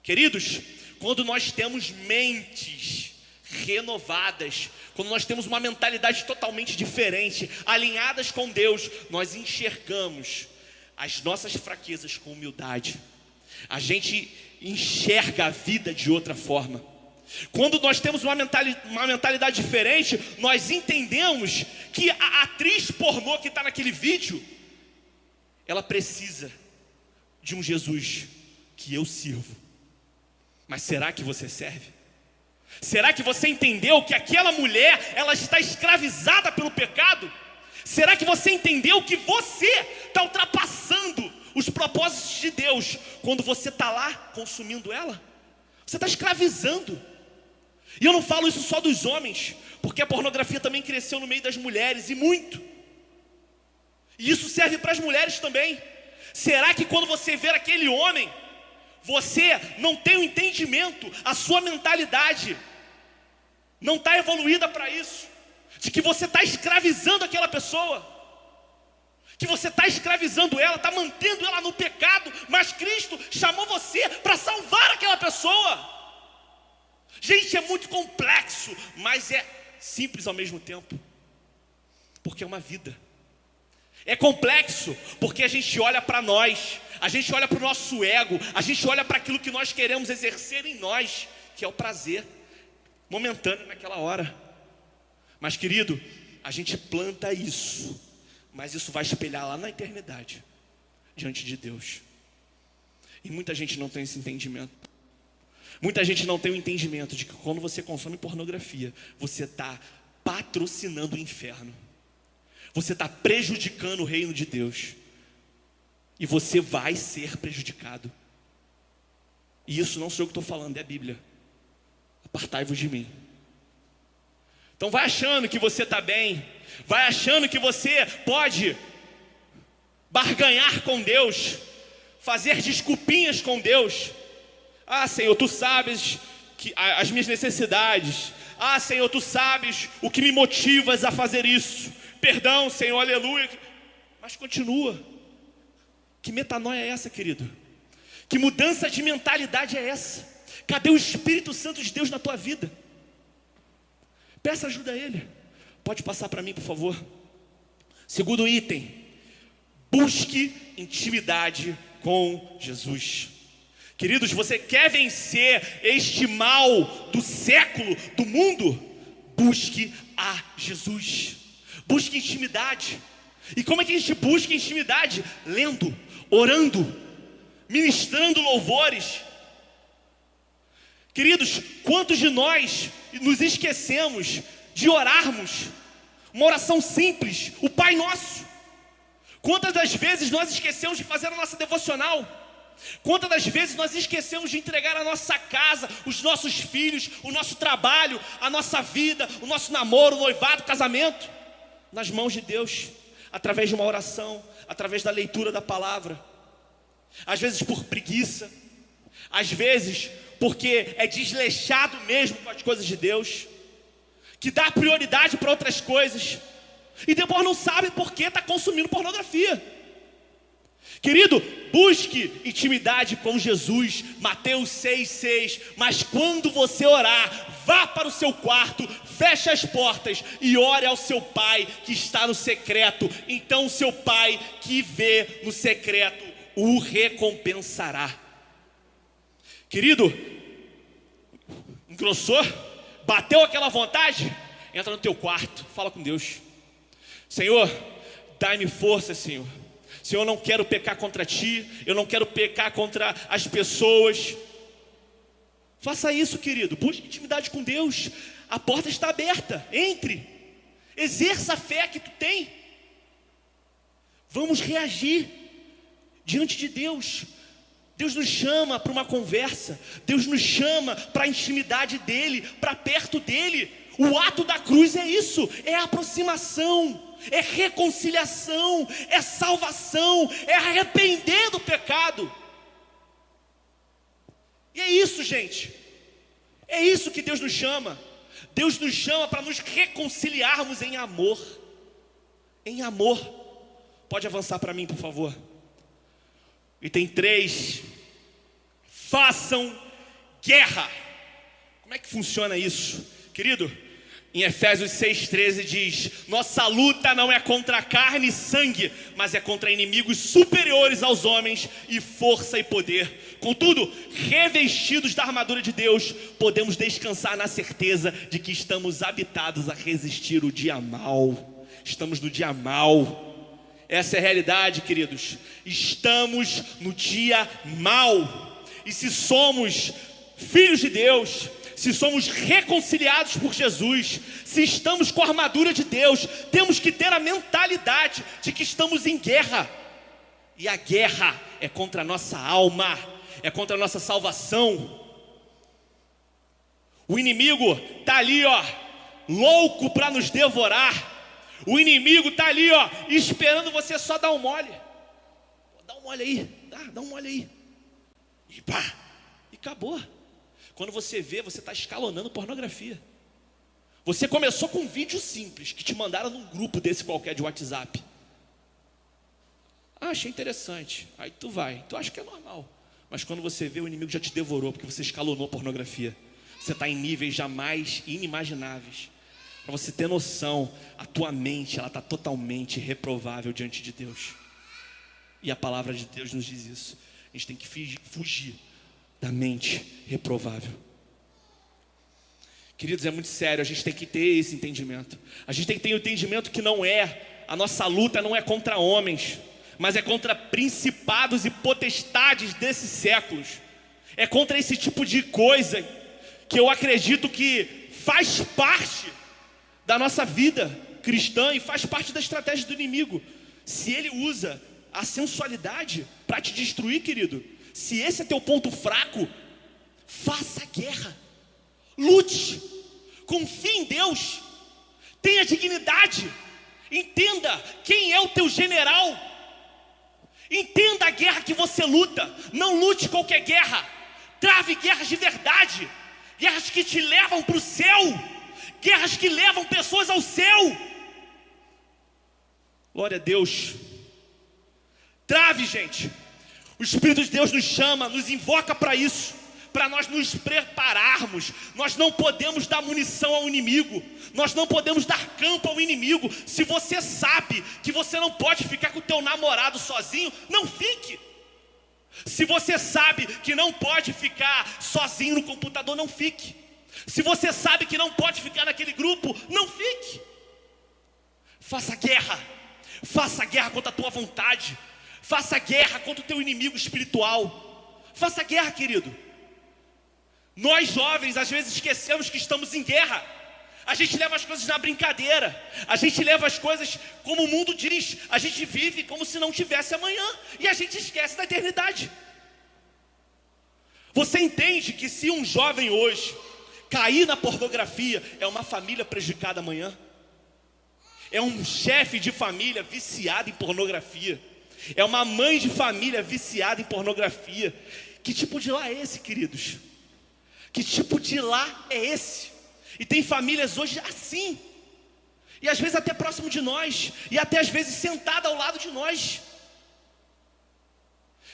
Queridos, quando nós temos mentes renovadas, quando nós temos uma mentalidade totalmente diferente, alinhadas com Deus, nós enxergamos as nossas fraquezas com humildade. A gente enxerga a vida de outra forma. Quando nós temos uma mentalidade diferente, nós entendemos que a atriz pornô que está naquele vídeo, ela precisa de um Jesus que eu sirvo. Mas será que você serve? Será que você entendeu que aquela mulher, ela está escravizada pelo pecado? Será que você entendeu que você está ultrapassando os propósitos de Deus quando você está lá consumindo ela? Você está escravizando. E eu não falo isso só dos homens, porque a pornografia também cresceu no meio das mulheres, e muito. E isso serve para as mulheres também. Será que quando você ver aquele homem, você não tem o entendimento, a sua mentalidade não está evoluída para isso, de que você está escravizando aquela pessoa, que você está escravizando ela, está mantendo ela no pecado, mas Cristo chamou você para salvar aquela pessoa. Gente, é muito complexo, mas é simples ao mesmo tempo, porque é uma vida. É complexo, porque a gente olha para nós, a gente olha para o nosso ego, a gente olha para aquilo que nós queremos exercer em nós, que é o prazer momentâneo naquela hora. Mas querido, a gente planta isso, mas isso vai espelhar lá na eternidade, diante de Deus. E muita gente não tem esse entendimento. Muita gente não tem o entendimento de que quando você consome pornografia, você está patrocinando o inferno. Você está prejudicando o reino de Deus. E você vai ser prejudicado. E isso não sou eu que estou falando, é a Bíblia. Apartai-vos de mim. Então vai achando que você está bem. Vai achando que você pode barganhar com Deus, fazer desculpinhas com Deus. Ah, Senhor, Tu sabes que as minhas necessidades. Ah, Senhor, Tu sabes o que me motivas a fazer isso. Perdão, Senhor, aleluia. Mas continua. Que metanoia é essa, querido? Que mudança de mentalidade é essa? Cadê o Espírito Santo de Deus na tua vida? Peça ajuda a Ele. Pode passar para mim, por favor. Segundo item: busque intimidade com Jesus. Queridos, você quer vencer este mal do século, do mundo? Busque a Jesus. Busque intimidade. E como é que a gente busca intimidade? Lendo, orando, ministrando louvores. Queridos, quantos de nós nos esquecemos de orarmos uma oração simples, o Pai Nosso? Quantas das vezes nós esquecemos de fazer a nossa devocional? Quantas das vezes nós esquecemos de entregar a nossa casa, os nossos filhos, o nosso trabalho, a nossa vida, o nosso namoro, o noivado, o casamento, nas mãos de Deus, através de uma oração, através da leitura da palavra? Às vezes por preguiça, às vezes porque é desleixado mesmo com as coisas de Deus, que dá prioridade para outras coisas, e depois não sabe por que está consumindo pornografia. Querido, busque intimidade com Jesus, Mateus 6,6. Mas quando você orar, vá para o seu quarto, feche as portas e ore ao seu Pai que está no secreto. Então o seu Pai que vê no secreto o recompensará. Querido, engrossou? Bateu aquela vontade? Entra no teu quarto, fala com Deus. Senhor, dai-me força, Senhor. Senhor, eu não quero pecar contra ti, eu não quero pecar contra as pessoas. Faça isso, querido, busque intimidade com Deus. A porta está aberta, entre, exerça a fé que tu tem. Vamos reagir diante de Deus. Deus nos chama para uma conversa, Deus nos chama para a intimidade dEle, para perto dEle. O ato da cruz é isso, é aproximação, é reconciliação, é salvação, é arrepender do pecado. E é isso, gente, é isso que Deus nos chama. Deus nos chama para nos reconciliarmos em amor. Em amor. Pode avançar para mim, por favor. Item 3. Façam guerra. Como é que funciona isso? Querido, em Efésios 6,13 diz: nossa luta não é contra carne e sangue, mas é contra inimigos superiores aos homens e força e poder. Contudo, revestidos da armadura de Deus, podemos descansar na certeza de que estamos habitados a resistir o dia mau. Estamos no dia mau. Essa é a realidade, queridos. Estamos no dia mau. E se somos filhos de Deus, se somos reconciliados por Jesus, se estamos com a armadura de Deus, temos que ter a mentalidade de que estamos em guerra. E a guerra é contra a nossa alma, é contra a nossa salvação. O inimigo está ali, louco para nos devorar. O inimigo está ali, esperando você só dar um mole. Dá um mole aí, dá um mole aí. E pá, e acabou. Quando você vê, você está escalonando pornografia. Você começou com um vídeo simples que te mandaram num grupo desse qualquer de WhatsApp. Achei interessante. Aí tu vai, tu acha que é normal. Mas quando você vê, o inimigo já te devorou, porque você escalonou pornografia. Você está em níveis jamais inimagináveis. Para você ter noção, a tua mente, ela está totalmente reprovável diante de Deus. E a palavra de Deus nos diz isso. A gente tem que fugir da mente reprovável. Queridos, é muito sério, a gente tem que ter esse entendimento. A gente tem que ter o entendimento que a nossa luta não é contra homens, mas é contra principados e potestades desses séculos. É contra esse tipo de coisa que eu acredito que faz parte da nossa vida cristã e faz parte da estratégia do inimigo. Se ele usa a sensualidade para te destruir, querido, se esse é teu ponto fraco, faça guerra, lute, confie em Deus, tenha dignidade, entenda quem é o teu general, entenda a guerra que você luta. Não lute qualquer guerra, trave guerras de verdade, guerras que te levam para o céu, guerras que levam pessoas ao céu. Glória a Deus. Trave, gente. O Espírito de Deus nos chama, nos invoca para isso, para nós nos prepararmos. Nós não podemos dar munição ao inimigo, nós não podemos dar campo ao inimigo. Se você sabe que você não pode ficar com o teu namorado sozinho, não fique. Se você sabe que não pode ficar sozinho no computador, não fique. Se você sabe que não pode ficar naquele grupo, não fique. Faça guerra contra a tua vontade. Faça guerra contra o teu inimigo espiritual. Faça guerra, querido. Nós jovens, às vezes esquecemos que estamos em guerra. A gente leva as coisas na brincadeira. A gente leva as coisas como o mundo diz. A gente vive como se não tivesse amanhã. E a gente esquece da eternidade. Você entende que se um jovem hoje cair na pornografia, é uma família prejudicada amanhã? É um chefe de família viciado em pornografia. É uma mãe de família viciada em pornografia. Que tipo de lar é esse, queridos? Que tipo de lar é esse? E tem famílias hoje assim. E às vezes até próximo de nós. E até às vezes sentada ao lado de nós.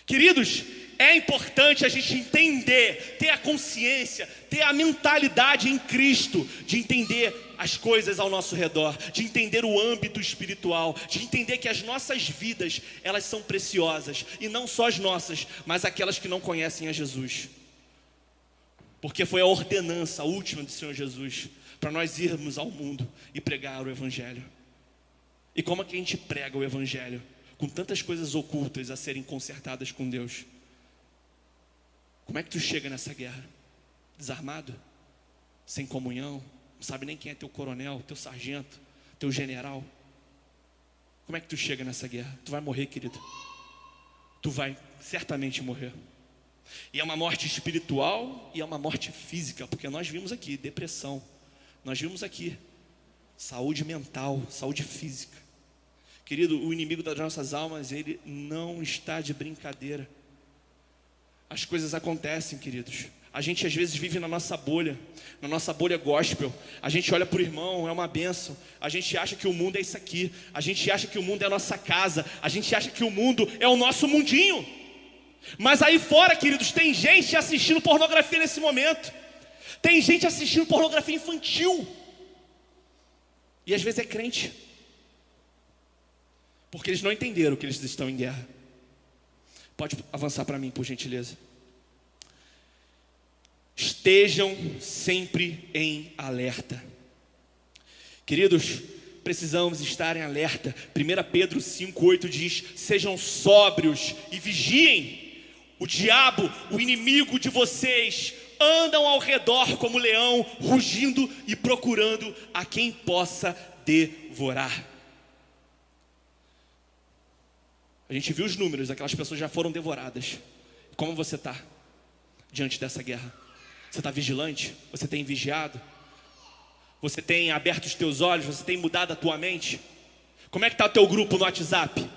Queridos, é importante a gente entender, ter a consciência, ter a mentalidade em Cristo, de entender as coisas ao nosso redor, de entender o âmbito espiritual, de entender que as nossas vidas, elas são preciosas, e não só as nossas, mas aquelas que não conhecem a Jesus. Porque foi a ordenança última do Senhor Jesus, para nós irmos ao mundo e pregar o Evangelho. E como é que a gente prega o Evangelho? com tantas coisas ocultas a serem consertadas com Deus. Como é que tu chega nessa guerra? Desarmado? Sem comunhão? Não sabe nem quem é teu coronel, teu sargento, teu general? Como é que tu chega nessa guerra? Tu vai morrer, querido. Tu vai certamente morrer. E é uma morte espiritual e é uma morte física, porque nós vimos aqui depressão, nós vimos aqui saúde mental, saúde física. Querido, o inimigo das nossas almas, ele não está de brincadeira. As coisas acontecem, queridos. A gente às vezes vive na nossa bolha gospel. A gente olha para o irmão, é uma bênção. A gente acha que o mundo é isso aqui. A gente acha que o mundo é a nossa casa. A gente acha que o mundo é o nosso mundinho. Mas aí fora, queridos, tem gente assistindo pornografia nesse momento. Tem gente assistindo pornografia infantil. E às vezes é crente. Porque eles não entenderam que eles estão em guerra. Pode avançar para mim, por gentileza. Estejam sempre em alerta. Queridos, precisamos estar em alerta. 1 Pedro 5,8 diz: sejam sóbrios e vigiem. O diabo, o inimigo de vocês, andam ao redor como leão, rugindo e procurando a quem possa devorar. A gente viu os números, aquelas pessoas já foram devoradas. Como você está diante dessa guerra? Você está vigilante? Você tem vigiado? Você tem aberto os teus olhos? Você tem mudado a tua mente? Como é que está o teu grupo no WhatsApp?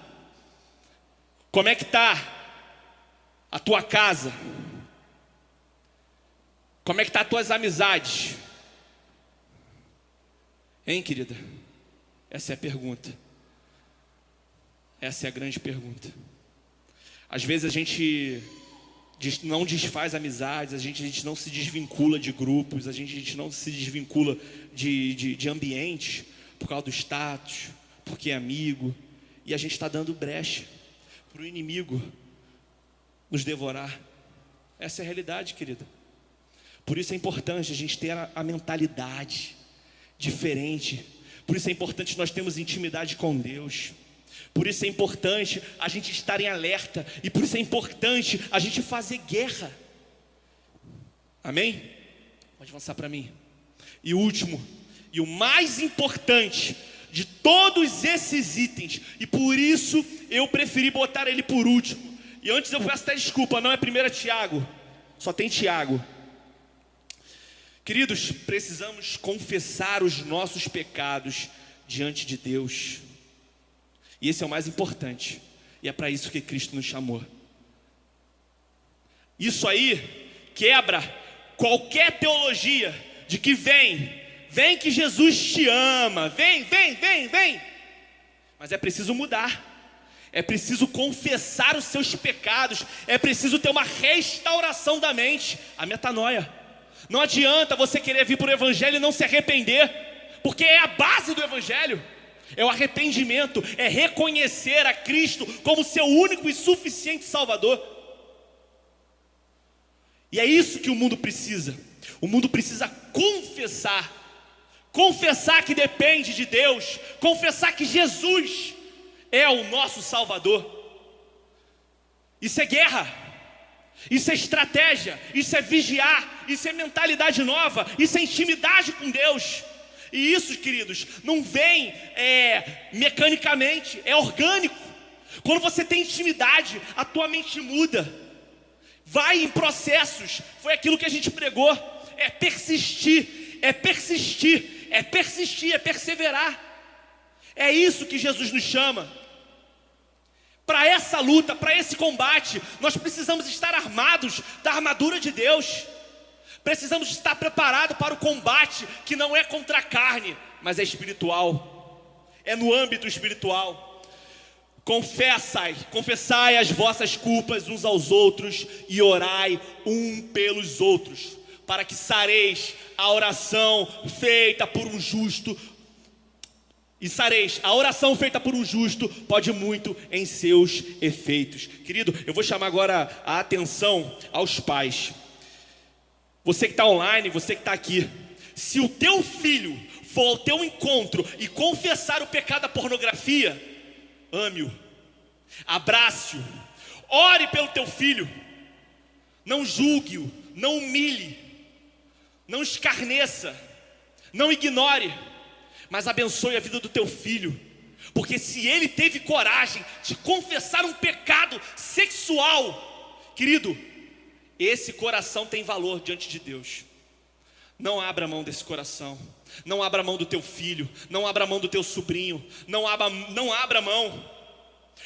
Como é que está a tua casa? Como é que está as tuas amizades? Hein, querida? Essa é a pergunta. Essa é a grande pergunta. Às vezes a gente não desfaz amizades, a gente não se desvincula de grupos, a gente não se desvincula de ambientes por causa do status, porque é amigo, e a gente está dando brecha para o inimigo nos devorar. Essa é a realidade, querida. Por isso é importante a gente ter a mentalidade diferente. Por isso é importante nós termos intimidade com Deus. Por isso é importante a gente estar em alerta. E por isso é importante a gente fazer guerra. Amém? Pode avançar para mim. E o último, e o mais importante de todos esses itens, e por isso eu preferi botar ele por último. E antes eu peço até desculpa, não é 1 Tiago, só tem Tiago. Queridos, precisamos confessar os nossos pecados diante de Deus. E esse é o mais importante. E é para isso que Cristo nos chamou. Isso aí quebra qualquer teologia de que vem que Jesus te ama, vem. Mas é preciso mudar. É preciso confessar os seus pecados. É preciso ter uma restauração da mente, a metanoia. Não adianta você querer vir para o Evangelho e não se arrepender, porque é a base do Evangelho. É o arrependimento, é reconhecer a Cristo como seu único e suficiente Salvador. E é isso que o mundo precisa. O mundo precisa confessar que depende de Deus, confessar que Jesus é o nosso Salvador. Isso é guerra, isso é estratégia, isso é vigiar, isso é mentalidade nova, isso é intimidade com Deus. E isso, queridos, não vem mecanicamente, é orgânico. Quando você tem intimidade, a tua mente muda. Vai em processos. Foi aquilo que a gente pregou. É persistir, é perseverar. É isso que Jesus nos chama. Para essa luta, para esse combate, nós precisamos estar armados da armadura de Deus. Precisamos estar preparados para o combate que não é contra a carne, mas é espiritual. É no âmbito espiritual. Confessai as vossas culpas uns aos outros e orai um pelos outros, para que sareis a oração feita por um justo. E sareis, a oração feita por um justo pode muito em seus efeitos. Querido, eu vou chamar agora a atenção aos pais. Você que está online, você que está aqui, se o teu filho for ao teu encontro e confessar o pecado da pornografia, ame-o, Abrace-o, ore pelo teu filho, não julgue-o, não humilhe, não escarneça, não ignore, mas abençoe a vida do teu filho, porque se ele teve coragem de confessar um pecado sexual, querido, esse coração tem valor diante de Deus. Não abra mão desse coração, não abra mão do teu filho, não abra mão do teu sobrinho, não abra mão,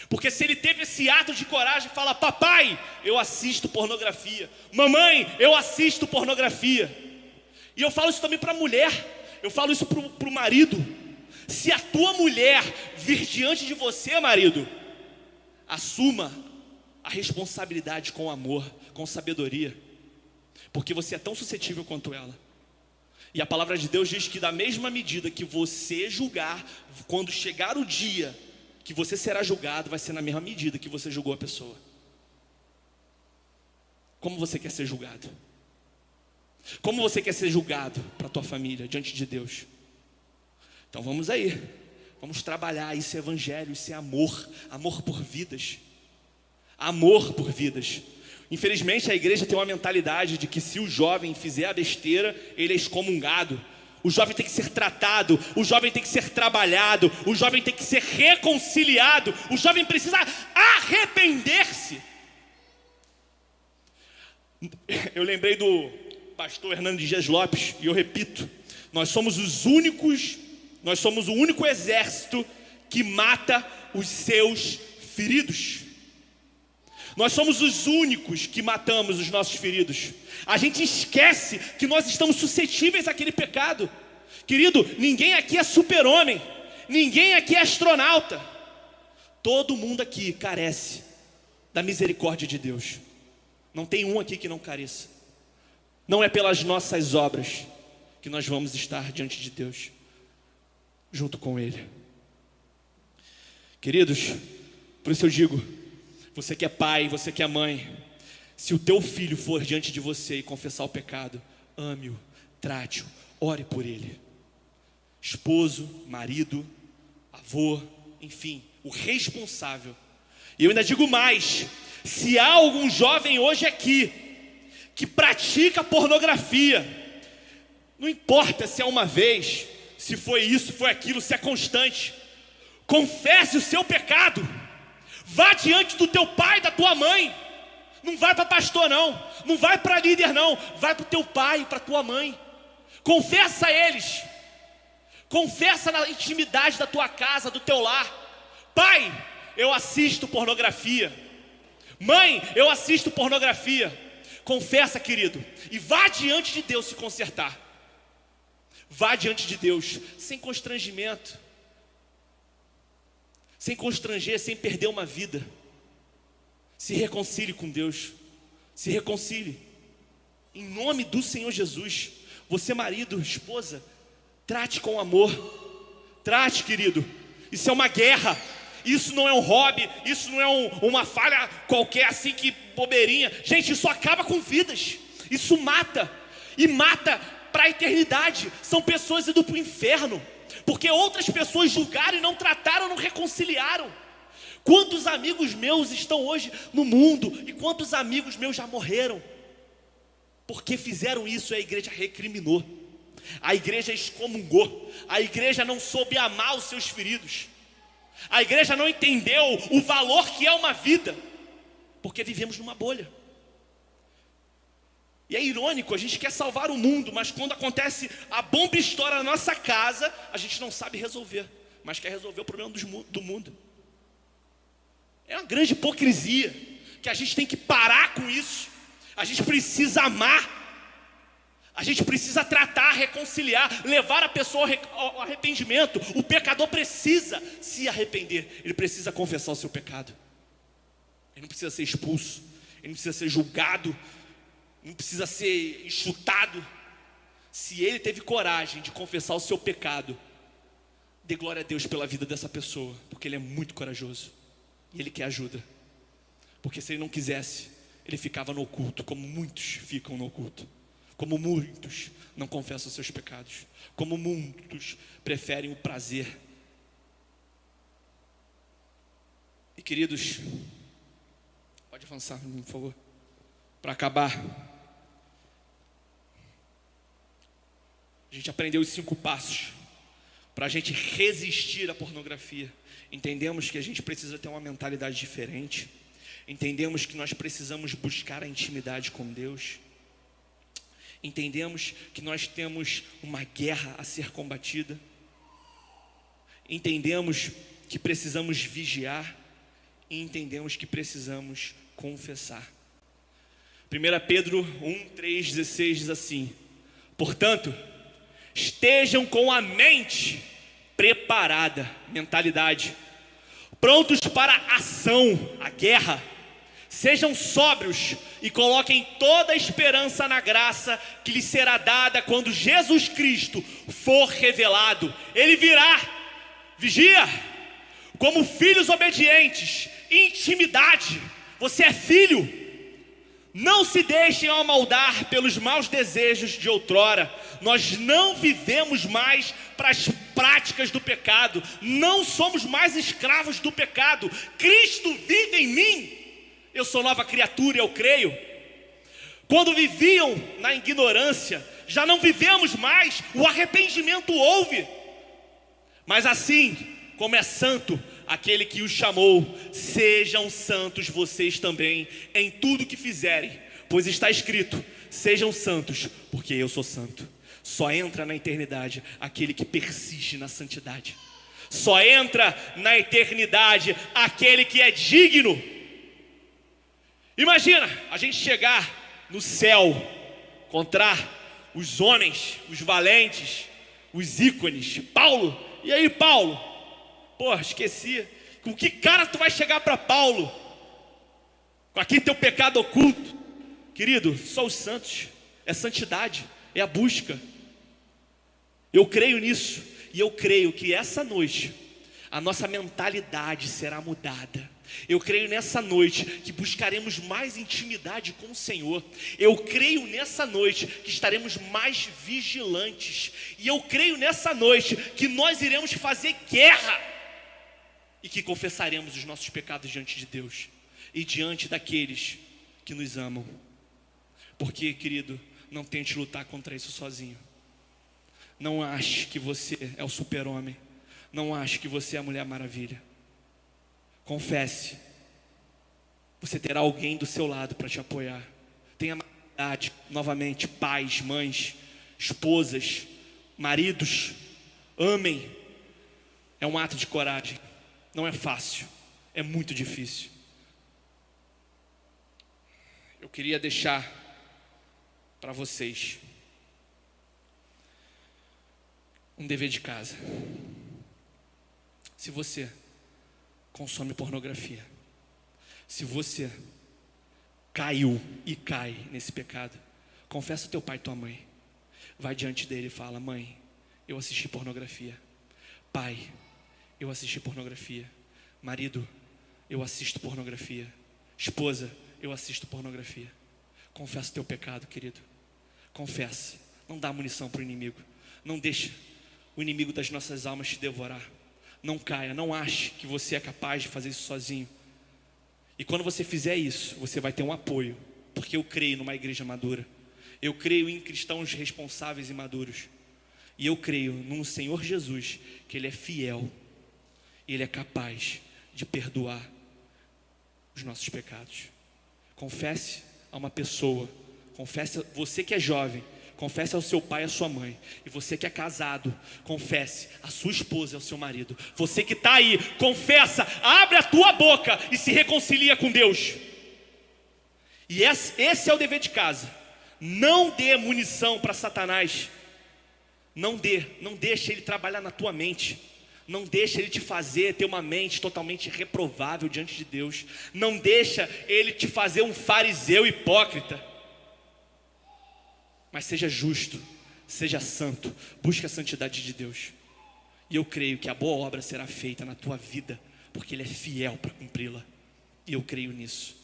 porque se ele teve esse ato de coragem, fala: papai, eu assisto pornografia, mamãe, eu assisto pornografia. E eu falo isso também para a mulher, eu falo isso para o marido. Se a tua mulher vir diante de você, marido, assuma a responsabilidade com amor, com sabedoria, porque você é tão suscetível quanto ela. E a palavra de Deus diz que da mesma medida que você julgar, quando chegar o dia que você será julgado, vai ser na mesma medida que você julgou a pessoa. Como você quer ser julgado? Como você quer ser julgado para a tua família, diante de Deus? Então vamos aí, vamos trabalhar, isso é evangelho, isso é amor, amor por vidas. Amor por vidas. Infelizmente a igreja tem uma mentalidade de que se o jovem fizer a besteira, ele é excomungado. O jovem tem que ser tratado, o jovem tem que ser trabalhado, o jovem tem que ser reconciliado, o jovem precisa arrepender-se. Eu lembrei do pastor Hernando Dias Lopes, e eu repito, nós somos o único exército que mata os seus feridos. Nós somos os únicos que matamos os nossos feridos. A gente esquece que nós estamos suscetíveis àquele pecado. Querido, ninguém aqui é super-homem, ninguém aqui é astronauta. Todo mundo aqui carece da misericórdia de Deus. Não tem um aqui que não careça. Não é pelas nossas obras que nós vamos estar diante de Deus, junto com Ele. Queridos, por isso eu digo, você que é pai, você que é mãe, se o teu filho for diante de você e confessar o pecado, ame-o, trate-o, ore por ele. Esposo, marido, avô, enfim, o responsável. E eu ainda digo mais, se há algum jovem hoje aqui que pratica pornografia, não importa se é uma vez, se foi isso, foi aquilo, se é constante, confesse o seu pecado. Vá diante do teu pai, da tua mãe. Não vai para pastor não, não vai para líder não, vai para o teu pai, para a tua mãe. Confessa a eles. Confessa na intimidade da tua casa, do teu lar. Pai, eu assisto pornografia. Mãe, eu assisto pornografia. Confessa, querido, e vá diante de Deus se consertar. Vá diante de Deus, sem constrangimento, sem constranger, sem perder uma vida. Se reconcilie com Deus, se reconcilie, em nome do Senhor Jesus. Você marido, esposa, trate com amor, trate, querido, isso é uma guerra, isso não é um hobby, isso não é uma falha qualquer assim que bobeirinha. Gente, isso acaba com vidas, isso mata, e mata para a eternidade. São pessoas indo para o inferno, porque outras pessoas julgaram e não trataram, não reconciliaram. Quantos amigos meus estão hoje no mundo, e quantos amigos meus já morreram, porque fizeram isso e a igreja recriminou, a igreja excomungou, a igreja não soube amar os seus feridos, a igreja não entendeu o valor que é uma vida, porque vivemos numa bolha. E é irônico, a gente quer salvar o mundo, mas quando acontece a bomba estoura na nossa casa, a gente não sabe resolver, mas quer resolver o problema do mundo. É uma grande hipocrisia, que a gente tem que parar com isso. A gente precisa amar, a gente precisa tratar, reconciliar, levar a pessoa ao arrependimento. O pecador precisa se arrepender, ele precisa confessar o seu pecado. Ele não precisa ser expulso, ele não precisa ser julgado, não precisa ser enxutado. Se ele teve coragem de confessar o seu pecado, dê glória a Deus pela vida dessa pessoa, porque ele é muito corajoso e ele quer ajuda. Porque se ele não quisesse, ele ficava no oculto, como muitos ficam no oculto, como muitos não confessam os seus pecados, como muitos preferem o prazer. E queridos, pode avançar, por favor, para acabar. A gente aprendeu os 5 passos para a gente resistir à pornografia. Entendemos que a gente precisa ter uma mentalidade diferente. Entendemos que nós precisamos buscar a intimidade com Deus. Entendemos que nós temos uma guerra a ser combatida. Entendemos que precisamos vigiar. E entendemos que precisamos confessar. 1 Pedro 1:3-16 diz assim: portanto, estejam com a mente preparada, mentalidade, prontos para a ação, a guerra. Sejam sóbrios e coloquem toda a esperança na graça que lhes será dada quando Jesus Cristo for revelado. Ele virá, vigia, como filhos obedientes, intimidade. Você é filho. Não se deixem amaldar pelos maus desejos de outrora. Nós não vivemos mais para as práticas do pecado. Não somos mais escravos do pecado. Cristo vive em mim. Eu sou nova criatura, eu creio. Quando viviam na ignorância, já não vivemos mais. O arrependimento houve. Mas assim como é santo aquele que os chamou, sejam santos vocês também em tudo que fizerem, pois está escrito: sejam santos, porque eu sou santo. Só entra na eternidade aquele que persiste na santidade. Só entra na eternidade aquele que é digno. Imagina a gente chegar no céu, encontrar os homens, os valentes, os ícones. Paulo, e aí Paulo? Pô, esqueci. Com que cara tu vai chegar para Paulo? Com aquele teu pecado oculto? Querido, só os santos. É santidade, é a busca. Eu creio nisso. E eu creio que essa noite a nossa mentalidade será mudada. Eu creio nessa noite que buscaremos mais intimidade com o Senhor. Eu creio nessa noite que estaremos mais vigilantes. E eu creio nessa noite que nós iremos fazer guerra e que confessaremos os nossos pecados diante de Deus e diante daqueles que nos amam. Porque, querido, não tente lutar contra isso sozinho. Não ache que você é o super-homem. Não ache que você é a Mulher Maravilha. Confesse. Você terá alguém do seu lado para te apoiar. Tenha maturidade, novamente, pais, mães, esposas, maridos. Amem. É um ato de coragem. Não é fácil. É muito difícil. Eu queria deixar para vocês um dever de casa. Se você consome pornografia, se você caiu e cai nesse pecado, confessa ao teu pai e tua mãe. Vai diante dele e fala: mãe, eu assisti pornografia. Pai, eu assisti pornografia. Marido, eu assisto pornografia. Esposa, eu assisto pornografia. Confessa o teu pecado, querido. Confessa. Não dá munição para o inimigo. Não deixa o inimigo das nossas almas te devorar. Não caia, não ache que você é capaz de fazer isso sozinho. E quando você fizer isso, você vai ter um apoio. Porque eu creio numa igreja madura. Eu creio em cristãos responsáveis e maduros. E eu creio num Senhor Jesus, que Ele é fiel. E Ele é capaz de perdoar os nossos pecados. Confesse a uma pessoa. Confesse, você que é jovem, confesse ao seu pai e à sua mãe. E você que é casado, confesse à sua esposa e ao seu marido. Você que está aí, confessa, abre a tua boca e se reconcilia com Deus. E esse é o dever de casa. Não dê munição para Satanás. Não deixe ele trabalhar na tua mente. Não deixa ele te fazer ter uma mente totalmente reprovável diante de Deus. Não deixa ele te fazer um fariseu hipócrita. Mas seja justo, seja santo, busque a santidade de Deus. E eu creio que a boa obra será feita na tua vida, porque Ele é fiel para cumpri-la. E eu creio nisso.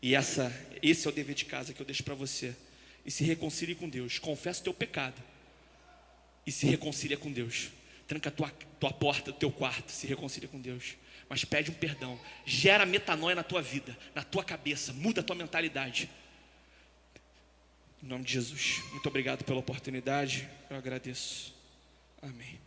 E esse é o dever de casa que eu deixo para você. E se reconcilie com Deus, confessa o teu pecado. E se reconcilia com Deus. tranca a tua porta do teu quarto, se reconcilia com Deus, mas pede um perdão, gera metanoia na tua vida, na tua cabeça, muda a tua mentalidade. Em nome de Jesus, muito obrigado pela oportunidade, eu agradeço. Amém.